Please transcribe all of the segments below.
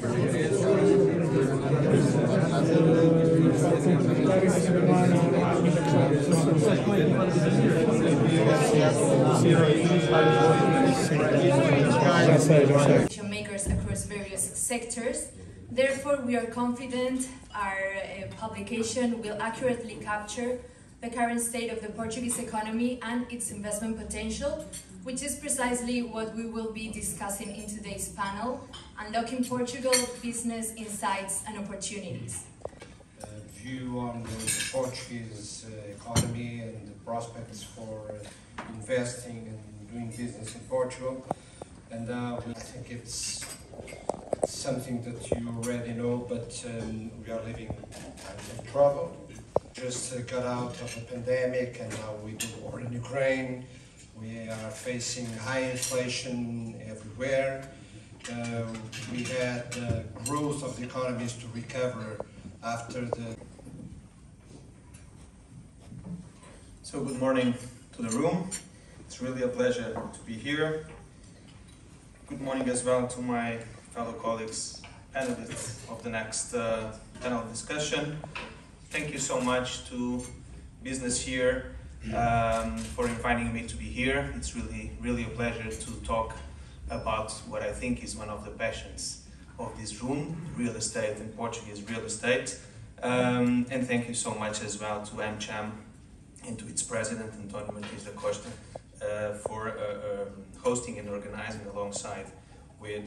Makers across various sectors. Therefore, we are confident our publication will accurately capture the current state of the Portuguese economy and its investment potential, which is precisely what we will be discussing in today's panel, Unlocking Portugal Business Insights and Opportunities. View on the Portuguese economy and the prospects for investing and doing business in Portugal. And I think it's something that you already know, but we are living times of trouble. Just got out of a pandemic, and now with the war in Ukraine, we are facing high inflation everywhere. We had growth of the economies to recover after the... So good morning to the room. It's really a pleasure to be here. Good morning as well to my fellow colleagues, panelists of the next panel discussion. Thank you so much to Business Here for inviting me to be here. It's really a pleasure to talk about what I think is one of the passions of this room, real estate and Portuguese real estate. And thank you so much as well to AmCham and to its president, António Martins da Costa, for hosting and organizing alongside with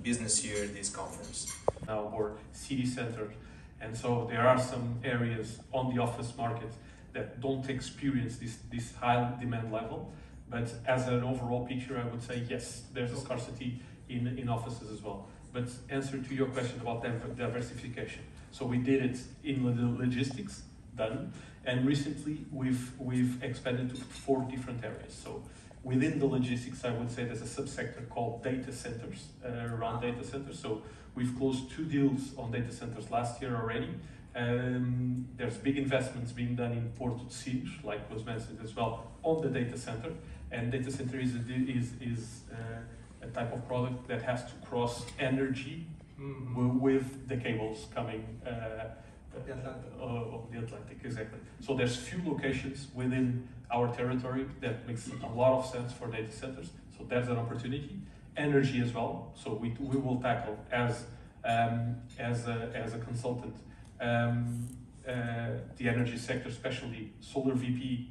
Business Here this conference. Now or city center, and so there are some areas on the office market that don't experience this high demand level, but as an overall picture I would say yes, there's a scarcity in offices as well. But answer to your question about diversification, so we did it in the logistics, done, and recently we've expanded to 4 different areas. So within the logistics, I would say there's a subsector called data centers, around data centers. So we've closed 2 deals on data centers last year already. There's big investments being done in Porto de Sines, like was mentioned as well, on the data center. And data center is a type of product that has to cross energy with the cables coming of the Atlantic, exactly. So there's few locations within our territory that makes a lot of sense for data centers. So there's an opportunity. Energy as well. So we will tackle as a consultant the energy sector, especially solar PV,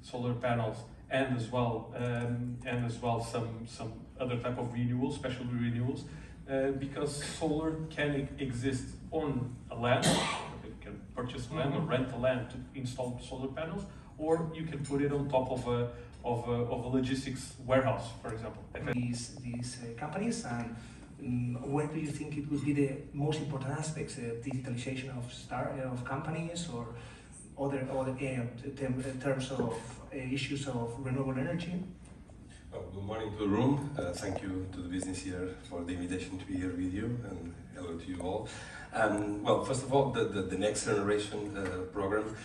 solar panels, and as well some other type of renewals, special renewals. Because solar can exist on a land, you can purchase land or rent a land to install solar panels, or you can put it on top of a logistics warehouse, for example. These companies, and where do you think it would be the most important aspects, digitalization of companies or other in terms of issues of renewable energy? Good morning to the room. Thank you to the Business Here for the invitation to be here with you, and hello to you all. Well, first of all, the Next Generation program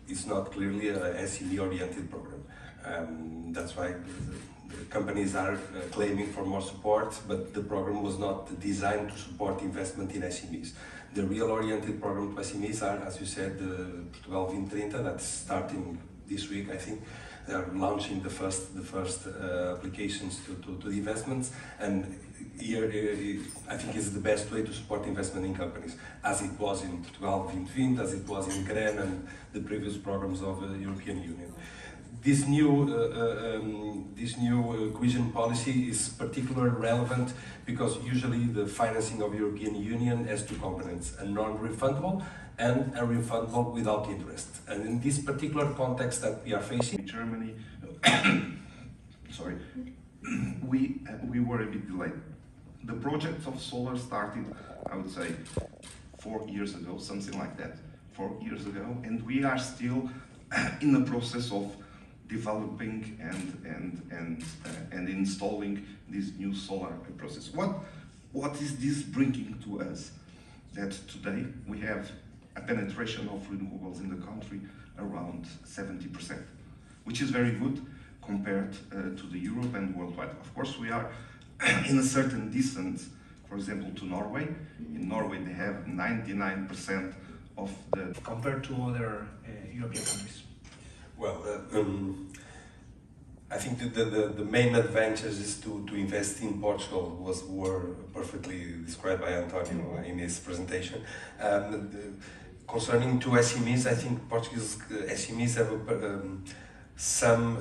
is not clearly a SME-oriented program. That's why the companies are claiming for more support, but the program was not designed to support investment in SMEs. The real oriented program to SMEs are, as you said, the Portugal 2030, that's starting this week, I think. They are launching the first applications to the investments, and here I think is the best way to support investment in companies, as it was in Portugal 2020, as it was in GREN and the previous programs of the European Union. This new cohesion policy is particularly relevant because usually the financing of the European Union has 2 components: a non-refundable and a refundable without interest. And in this particular context that we are facing in Germany, sorry, we were a bit delayed. The project of solar started, I would say, 4 years ago, something like that, 4 years ago, and we are still in the process of developing and installing this new solar process. What is this bringing to us? That today we have a penetration of renewables in the country around 70%, which is very good compared to the Europe and worldwide. Of course, we are in a certain distance, for example, to Norway. In Norway, they have 99% of the... compared to other European countries? Well, I think that the main advantages to invest in Portugal were perfectly described by Antonio in his presentation. Concerning to SMEs, I think Portuguese SMEs have some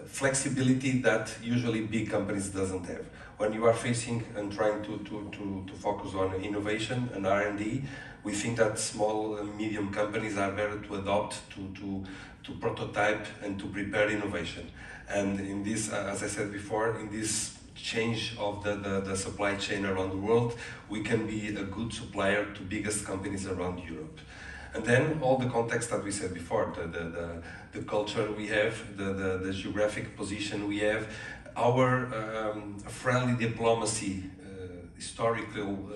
flexibility that usually big companies doesn't have. When you are facing and trying to focus on innovation and R&D, we think that small and medium companies are better to adopt, to prototype and to prepare innovation. And in this, as I said before, in this change of the supply chain around the world, we can be a good supplier to biggest companies around Europe. And then all the context that we said before, the culture we have, the geographic position we have, our friendly diplomacy, historical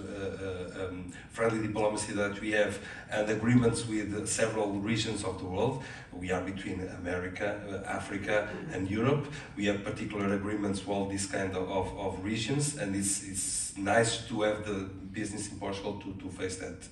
friendly diplomacy that we have, and agreements with several regions of the world. We are between America, Africa and Europe. We have particular agreements with all these kind of regions, and it's nice to have the business in Portugal to face that.